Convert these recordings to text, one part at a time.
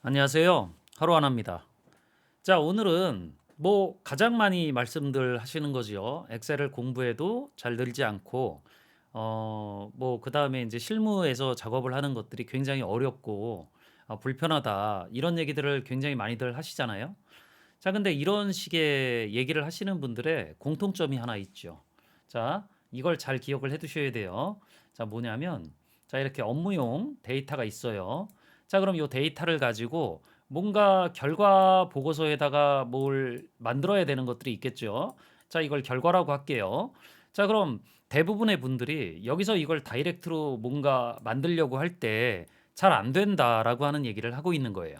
안녕하세요. 하루하나입니다. 자, 오늘은 뭐 가장 많이 말씀들 하시는 거지요. 엑셀을 공부해도 잘 늘지 않고 뭐 그다음에 이제 실무에서 작업을 하는 것들이 굉장히 어렵고 불편하다. 이런 얘기들을 굉장히 많이들 하시잖아요. 자, 근데 이런 식의 얘기를 하시는 분들의 공통점이 하나 있죠. 자, 이걸 잘 기억을 해 두셔야 돼요. 자, 뭐냐면 자, 이렇게 업무용 데이터가 있어요. 자, 그럼 이 데이터를 가지고 뭔가 결과 보고서에다가 뭘 만들어야 되는 것들이 있겠죠. 자, 이걸 결과라고 할게요. 자, 그럼 대부분의 분들이 여기서 이걸 다이렉트로 뭔가 만들려고 할 때 잘 안 된다라고 하는 얘기를 하고 있는 거예요.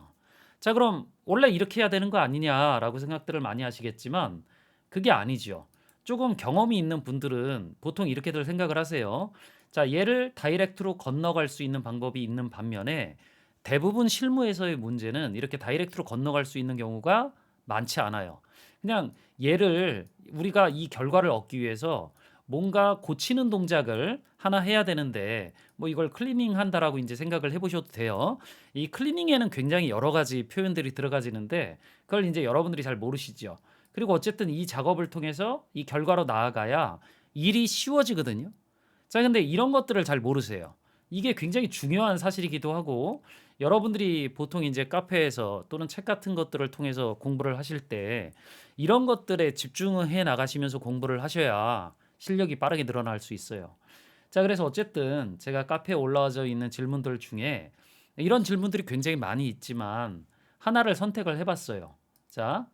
자, 그럼 원래 이렇게 해야 되는 거 아니냐라고 생각들을 많이 하시겠지만 그게 아니죠. 조금 경험이 있는 분들은 보통 이렇게들 생각을 하세요. 자, 얘를 다이렉트로 건너갈 수 있는 방법이 있는 반면에 대부분 실무에서의 문제는 이렇게 다이렉트로 건너갈 수 있는 경우가 많지 않아요. 그냥 얘를 우리가 이 결과를 얻기 위해서 뭔가 고치는 동작을 하나 해야 되는데 뭐 이걸 클리닝 한다라고 이제 생각을 해보셔도 돼요. 이 클리닝에는 굉장히 여러 가지 표현들이 들어가지는데 그걸 이제 여러분들이 잘 모르시죠. 그리고 어쨌든 이 작업을 통해서 이 결과로 나아가야 일이 쉬워지거든요. 자, 근데 이런 것들을 잘 모르세요. 이게 굉장히 중요한 사실이기도 하고 여러분들이 보통 이제 카페에서 또는 책 같은 것들을 통해서 공부를 하실 때 이런 것들에 집중을 해 나가시면서 공부를 하셔야 실력이 빠르게 늘어날 수 있어요. 자, 그래서 어쨌든 제가 카페에 올라와져 있는 질문들 중에 이런 질문들이 굉장히 많이 있지만 하나를 선택을 해 봤어요. 자,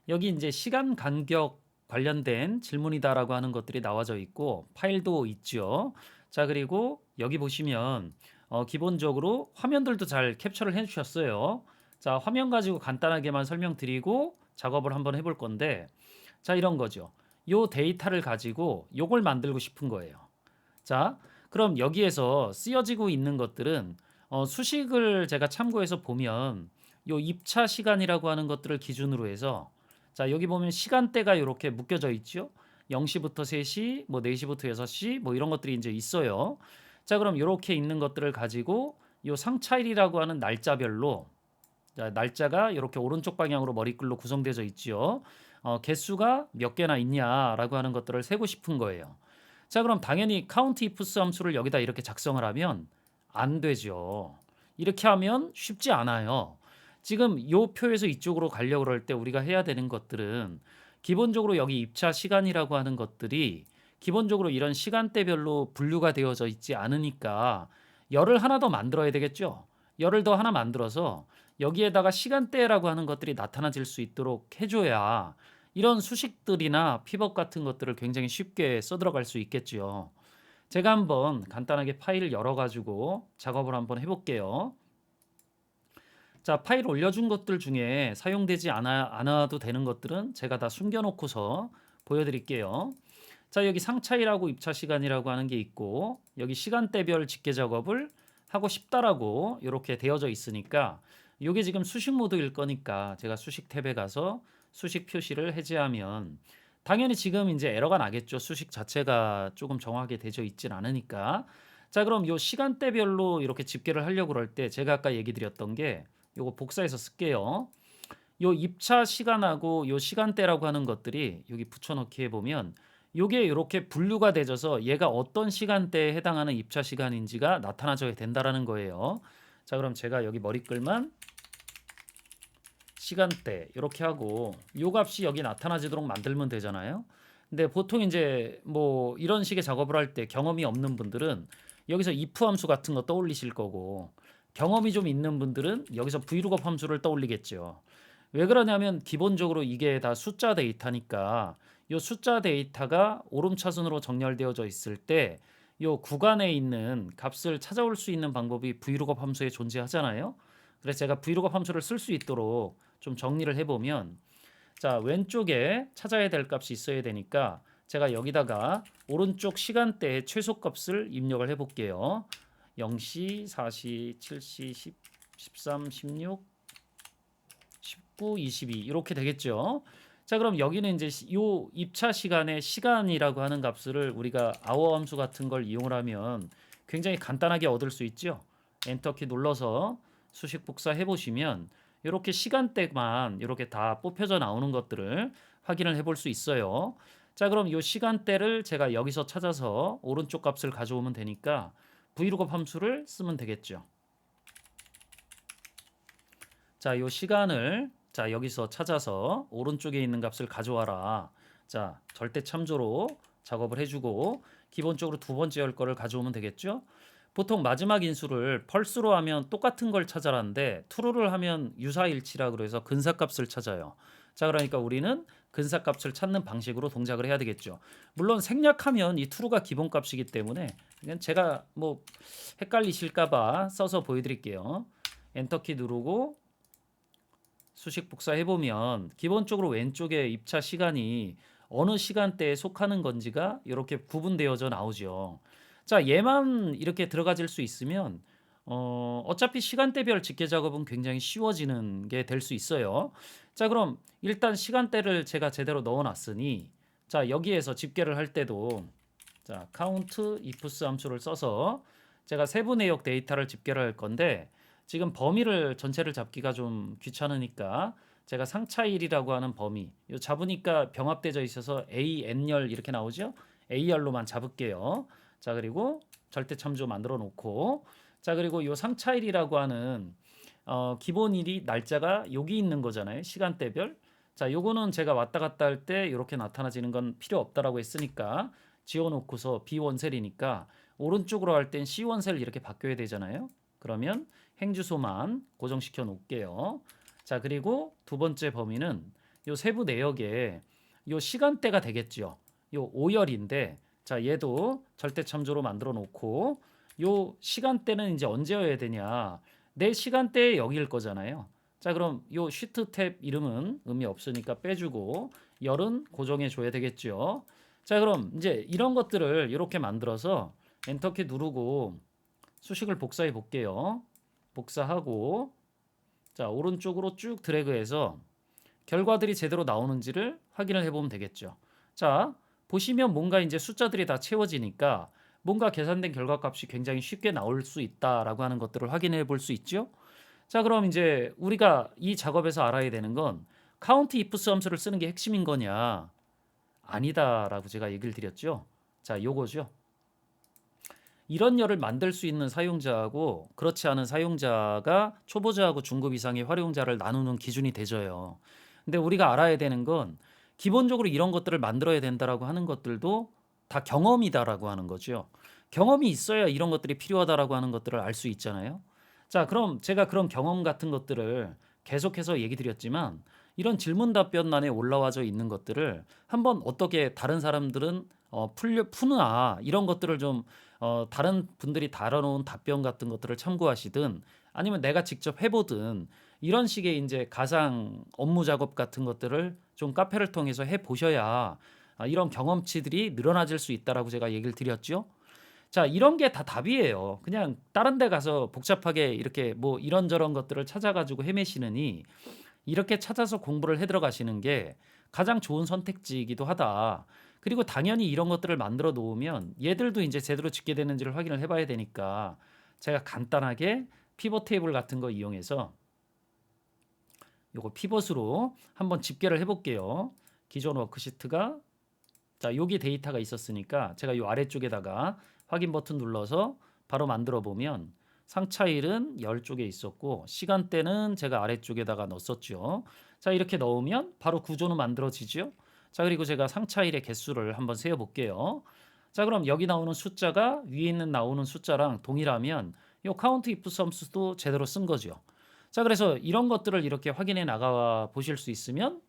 여기 이제 시간 간격 관련된 질문이다라고 하는 것들이 나와져 있고 파일도 있죠. 자, 그리고 여기 보시면 기본적으로 화면들도 잘 캡처를 해 주셨어요. 자, 화면 가지고 간단하게만 설명드리고 작업을 한번 해볼 건데 자, 이런 거죠. 요 데이터를 가지고 요걸 만들고 싶은 거예요. 자, 그럼 여기에서 쓰여지고 있는 것들은 수식을 제가 참고해서 보면 요 입차 시간이라고 하는 것들을 기준으로 해서 자, 여기 보면 시간대가 이렇게 묶여져 있죠. 0시부터 3시, 뭐 4시부터 6시 뭐 이런 것들이 이제 있어요. 자, 그럼 이렇게 있는 것들을 가지고 요 상차일이라고 하는 날짜별로 자, 날짜가 이렇게 오른쪽 방향으로 머리글로 구성되어 있죠. 개수가 몇 개나 있냐라고 하는 것들을 세고 싶은 거예요. 자, 그럼 당연히 count ifs 함수를 여기다 이렇게 작성을 하면 안 되죠. 이렇게 하면 쉽지 않아요. 지금 요 표에서 이쪽으로 가려고 그럴 때 우리가 해야 되는 것들은 기본적으로 여기 입차 시간이라고 하는 것들이 기본적으로 이런 시간대별로 분류가 되어져 있지 않으니까 열을 하나 더 만들어야 되겠죠. 열을 더 하나 만들어서 여기에다가 시간대라고 하는 것들이 나타나질 수 있도록 해줘야 이런 수식들이나 피벗 같은 것들을 굉장히 쉽게 써들어갈 수 있겠죠. 제가 한번 간단하게 파일을 열어가지고 작업을 한번 해볼게요. 자, 파일 올려준 것들 중에 사용되지 않아도 되는 것들은 제가 다 숨겨놓고서 보여드릴게요. 자, 여기 상차이라고 입차 시간이라고 하는 게 있고 여기 시간대별 집계 작업을 하고 싶다라고 이렇게 되어져 있으니까 이게 지금 수식 모드일 거니까 제가 수식 탭에 가서 수식 표시를 해제하면 당연히 지금 이제 에러가 나겠죠. 수식 자체가 조금 정확하게 되어 있진 않으니까. 자, 그럼 요 시간대별로 이렇게 집계를 하려고 그럴 때 제가 아까 얘기 드렸던 게 요거 복사해서 쓸게요. 요 입차 시간하고 요 시간대라고 하는 것들이 여기 붙여넣기 해보면 요게 이렇게 분류가 되져서 얘가 어떤 시간대에 해당하는 입차 시간인지가 나타나줘야 된다라는 거예요. 자, 그럼 제가 여기 머리글만 시간대 이렇게 하고 요 값이 여기 나타나지도록 만들면 되잖아요. 근데 보통 이제 뭐 이런 식의 작업을 할 때 경험이 없는 분들은 여기서 if 함수 같은 거 떠올리실 거고 경험이 좀 있는 분들은 여기서 vlookup 함수를 떠올리겠죠. 왜 그러냐면 기본적으로 이게 다 숫자 데이터니까 요 숫자 데이터가 오름차순으로 정렬되어져 있을 때 요 구간에 있는 값을 찾아올 수 있는 방법이 vlookup 함수에 존재하잖아요. 그래서 제가 vlookup 함수를 쓸 수 있도록 좀 정리를 해보면 자, 왼쪽에 찾아야 될 값이 있어야 되니까 제가 여기다가 오른쪽 시간대의 최소값을 입력을 해볼게요. 0시, 4시, 7시, 10, 13, 16, 19, 22 이렇게 되겠죠. 자, 그럼 여기는 이제 요 입차 시간의 시간이라고 하는 값을 우리가 hour 함수 같은 걸 이용을 하면 굉장히 간단하게 얻을 수 있죠. 엔터키 눌러서 수식 복사해 보시면 이렇게 시간대만 이렇게 다 뽑혀져 나오는 것들을 확인을 해볼 수 있어요. 자, 그럼 이 시간대를 제가 여기서 찾아서 오른쪽 값을 가져오면 되니까 vlookup 함수를 쓰면 되겠죠. 자, 이 시간을 여기서 찾아서 오른쪽에 있는 값을 가져와라. 자, 절대 참조로 작업을 해주고 기본적으로 두 번째 열 거를 가져오면 되겠죠. 보통 마지막 인수를 펄스로 하면 똑같은 걸 찾아라는데 true를 하면 유사일치라 그래서 근사값을 찾아요. 자, 그러니까 우리는 근사값을 찾는 방식으로 동작을 해야 되겠죠. 물론 생략하면 이 true가 기본값이기 때문에 그냥 제가 뭐 헷갈리실까봐 써서 보여드릴게요. 엔터키 누르고 수식 복사해 보면 기본적으로 왼쪽에 입차 시간이 어느 시간대에 속하는 건지가 이렇게 구분되어져 나오죠. 자, 얘만 이렇게 들어가질 수 있으면 어차피 시간대별 집계 작업은 굉장히 쉬워지는 게 될 수 있어요. 자, 그럼 일단 시간대를 제가 제대로 넣어 놨으니 자, 여기에서 집계를 할 때도 자, count ifs 함수를 써서 제가 세부 내역 데이터를 집계를 할 건데 지금 범위를 전체를 잡기가 좀 귀찮으니까 제가 상차일이라고 하는 범위 요 잡으니까 병합되어 있어서 AN열 이렇게 나오죠. A열로만 잡을게요. 자, 그리고 절대 참조 만들어 놓고 자, 그리고 요 상차일이라고 하는 기본일이 날짜가 여기 있는 거잖아요. 시간대별. 자, 요거는 제가 왔다 갔다 할 때 이렇게 나타나지는 건 필요 없다라고 했으니까 지워놓고서 B1셀이니까 오른쪽으로 할 땐 C1셀 이렇게 바뀌어야 되잖아요. 그러면 행주소만 고정시켜 놓을게요. 자, 그리고 두 번째 범위는 요 세부 내역에 요 시간대가 되겠죠. 요 5열인데 자, 얘도 절대 참조로 만들어 놓고 요 시간대는 이제 언제여야 되냐? 내 시간대에 여기일 거잖아요. 자, 그럼 요 시트 탭 이름은 의미 없으니까 빼주고 열은 고정해 줘야 되겠죠. 자, 그럼 이제 이런 것들을 이렇게 만들어서 엔터키 누르고 수식을 복사해 볼게요. 복사하고 자, 오른쪽으로 쭉 드래그해서 결과들이 제대로 나오는지를 확인을 해보면 되겠죠. 자, 보시면 뭔가 이제 숫자들이 다 채워지니까 뭔가 계산된 결과값이 굉장히 쉽게 나올 수 있다라고 하는 것들을 확인해 볼 수 있죠. 자, 그럼 이제 우리가 이 작업에서 알아야 되는 건 count ifs 함수를 쓰는 게 핵심인 거냐? 아니다라고 제가 얘기를 드렸죠. 자, 요거죠. 이런 열을 만들 수 있는 사용자하고 그렇지 않은 사용자가 초보자하고 중급 이상의 활용자를 나누는 기준이 되져요. 근데 우리가 알아야 되는 건 기본적으로 이런 것들을 만들어야 된다라고 하는 것들도 다 경험이다라고 하는 거죠. 경험이 있어야 이런 것들이 필요하다라고 하는 것들을 알 수 있잖아요. 자, 그럼 제가 그런 경험 같은 것들을 계속해서 얘기 드렸지만 이런 질문 답변란에 올라와져 있는 것들을 한번 어떻게 다른 사람들은 푸나 이런 것들을 좀 다른 분들이 다뤄놓은 답변 같은 것들을 참고하시든 아니면 내가 직접 해보든 이런 식의 이제 가상 업무 작업 같은 것들을 좀 카페를 통해서 해보셔야 이런 경험치들이 늘어나질 수 있다라고 제가 얘기를 드렸죠. 자, 이런 게 다 답이에요. 그냥 다른 데 가서 복잡하게 이렇게 뭐 이런저런 것들을 찾아가지고 헤매시느니 이렇게 찾아서 공부를 해 들어가시는 게 가장 좋은 선택지이기도 하다. 그리고 당연히 이런 것들을 만들어 놓으면 얘들도 이제 제대로 집계되는지를 확인을 해봐야 되니까 제가 간단하게 피벗 테이블 같은 거 이용해서 요거 피벗으로 한번 집계를 해볼게요. 기존 워크시트가 자, 여기 데이터가 있었으니까 제가 요 아래쪽에다가 확인 버튼 눌러서 바로 만들어 보면 상차일은 10쪽에 있었고 시간대는 제가 아래쪽에다가 넣었었죠. 자, 이렇게 넣으면 바로 구조는 만들어지죠. 자, 그리고 제가 상차일의 개수를 한번 세어 볼게요. 자, 그럼 여기 나오는 숫자가 위에 있는 나오는 숫자랑 동일하면 요 count if sums도 제대로 쓴 거죠. 자, 그래서 이런 것들을 이렇게 확인해 나가 보실 수 있으면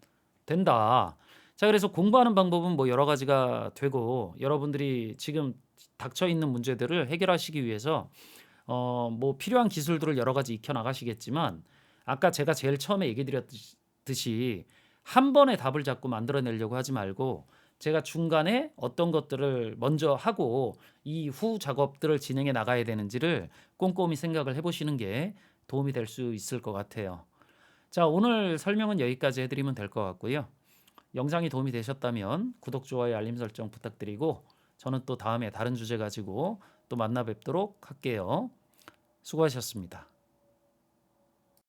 된다. 자, 그래서 공부하는 방법은 뭐 여러 가지가 되고 여러분들이 지금 닥쳐 있는 문제들을 해결하시기 위해서 뭐 필요한 기술들을 여러 가지 익혀 나가시겠지만 아까 제가 제일 처음에 얘기 드렸듯이 한 번에 답을 자꾸 만들어내려고 하지 말고 제가 중간에 어떤 것들을 먼저 하고 이후 작업들을 진행해 나가야 되는지를 꼼꼼히 생각을 해보시는 게 도움이 될 수 있을 것 같아요. 자, 오늘 설명은 여기까지 해드리면 될 것 같고요. 영상이 도움이 되셨다면 구독, 좋아요, 알림 설정 부탁드리고 저는 또 다음에 다른 주제 가지고 또 만나 뵙도록 할게요. 수고하셨습니다.